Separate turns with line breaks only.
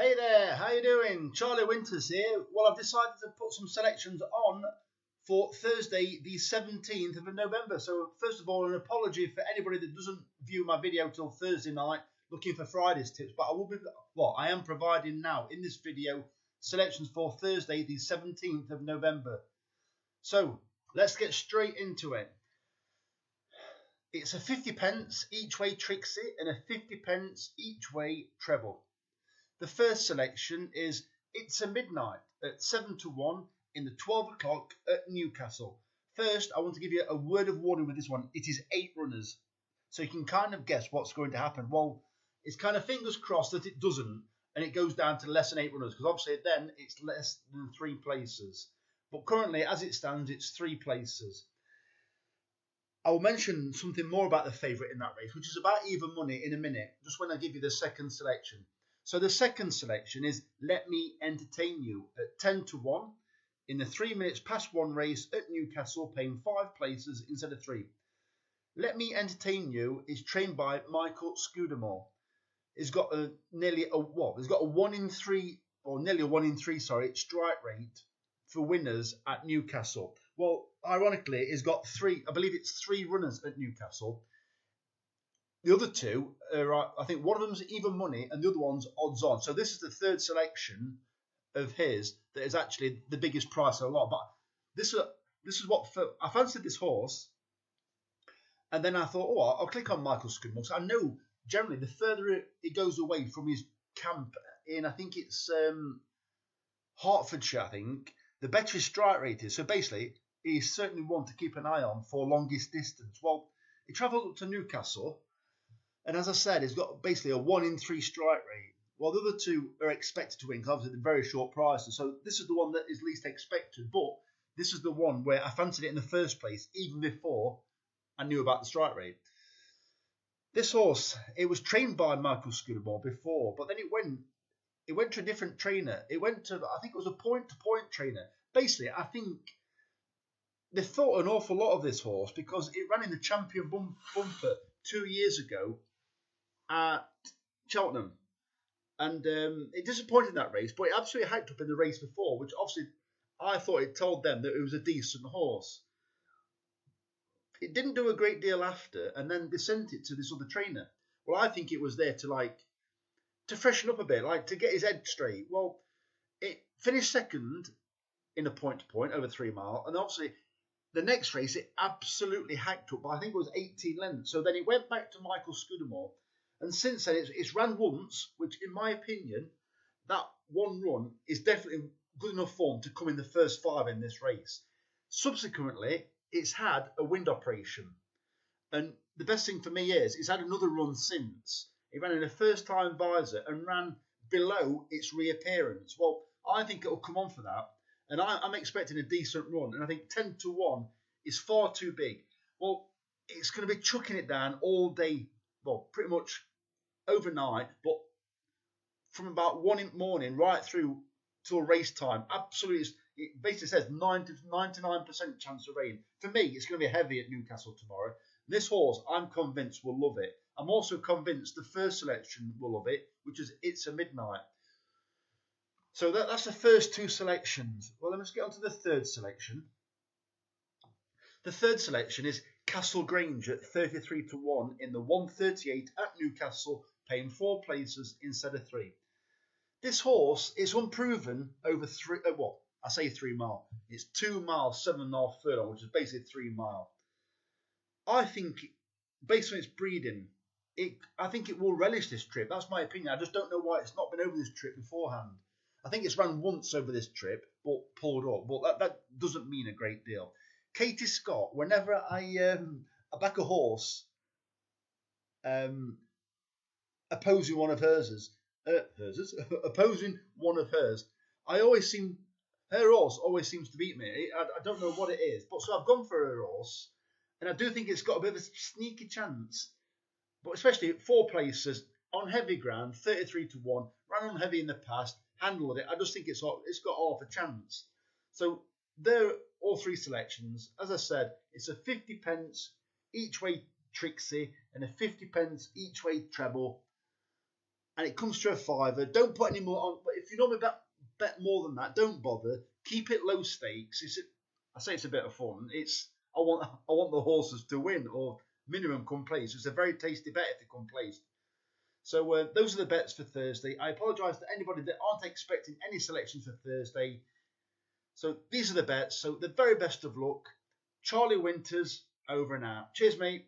Hey there, how you doing? Charlie Winters here. Well, I've decided to put some selections on for Thursday, the 17th of November. So, first of all, an apology for anybody that doesn't view my video till Thursday night looking for Friday's tips. But I am providing now in this video selections for Thursday, the 17th of November. So, let's get straight into it. It's a 50p each way Trixie and a 50p each way treble. The first selection is It's a Midnight at 7-1 in the 12 o'clock at Newcastle. First, I want to give you a word of warning with this one. It is 8 runners, so you can kind of guess what's going to happen. Well, it's kind of fingers crossed that it doesn't, and it goes down to less than 8 runners, because obviously then it's less than 3 places. But currently, as it stands, it's 3 places. I will mention something more about the favourite in that race, which is about even money in a minute, just when I give you the second selection. So the second selection is Let Me Entertain You at 10-1 in the 3 minutes past 1 race at Newcastle, paying 5 places instead of 3. Let Me Entertain You is trained by Michael Scudamore. He's got nearly a 1 in 3 or nearly a 1 in 3 strike rate for winners at Newcastle. Well, ironically, he's got 3. I believe it's 3 runners at Newcastle. The other 2 are, I think one of them's even money and the other one's odds on. So this is the third selection of his that is actually the biggest price of a lot. But this is what I fancied this horse, and then I thought, oh, I'll click on Michael Scudamore. So I know generally the further it goes away from his camp in, I think it's Hertfordshire, I think, the better his strike rate is. So basically, he's certainly one to keep an eye on for longest distance. Well, he travelled up to Newcastle. And as I said, he's got basically a 1 in 3 strike rate. While the other 2 are expected to win, because obviously they're very short prices. So this is the one that is least expected. But this is the one where I fancied it in the first place, even before I knew about the strike rate. This horse, it was trained by Michael Scudamore before, but then it went to a different trainer. It went to, I think it was a point-to-point trainer. Basically, I think they thought an awful lot of this horse because it ran in the Champion Bumper 2 years ago at Cheltenham, and it disappointed in that race, but it absolutely hyped up in the race before, which obviously I thought it told them that it was a decent horse. It didn't do a great deal after, and then they sent it to this other trainer. Well, I think it was there to freshen up a bit, to get his head straight. Well, it finished second in a point-to-point over 3 mile, and obviously the next race it absolutely hacked up by, I think it was 18 lengths. So then it went back to Michael Scudamore. And since then, it's ran once, which, in my opinion, that one run is definitely good enough form to come in the first 5 in this race. Subsequently, it's had a wind operation. And the best thing for me is it's had another run since. It ran in a first-time visor and ran below its reappearance. Well, I think it'll come on for that. And I'm expecting a decent run. And I think 10-1 is far too big. Well, it's going to be chucking it down all day. Well, pretty much overnight, but from about 1 in the morning right through till race time, absolutely, it basically says 99% chance of rain. For me, it's going to be heavy at Newcastle tomorrow. This horse, I'm convinced, will love it. I'm also convinced the first selection will love it, which is It's a Midnight. So that's the first 2 selections. Well, let's get on to the third selection. The third selection is Castle Grange at 33-1 in the 138 at Newcastle, paying 4 places instead of 3. This horse is unproven over 3 mile. It's 2 miles, 7.5 furlong, which is basically 3 mile. I think, based on its breeding, I think it will relish this trip. That's my opinion. I just don't know why it's not been over this trip beforehand. I think it's ran once over this trip, but pulled up. But that doesn't mean a great deal. Katie Scott, whenever I back a horse opposing one of hers, opposing one of hers, her horse always seems to beat me. I don't know what it is, but so I've gone for her horse, and I do think it's got a bit of a sneaky chance. But especially at 4 places on heavy ground, 33-1, ran on heavy in the past, handled it. I just think it's got half a chance. So there are all 3 selections. As I said, it's a 50p each way Trixie and a 50p each way treble. and it comes to a fiver, don't put any more on. But if you normally bet more than that, don't bother. Keep it low stakes. I say it's a bit of fun. I want the horses to win or minimum come placed. It's a very tasty bet if they come placed. So those are the bets for Thursday. I apologise to anybody that aren't expecting any selections for Thursday. So these are the bets. So the very best of luck. Charlie Winters, over and out. Cheers, mate.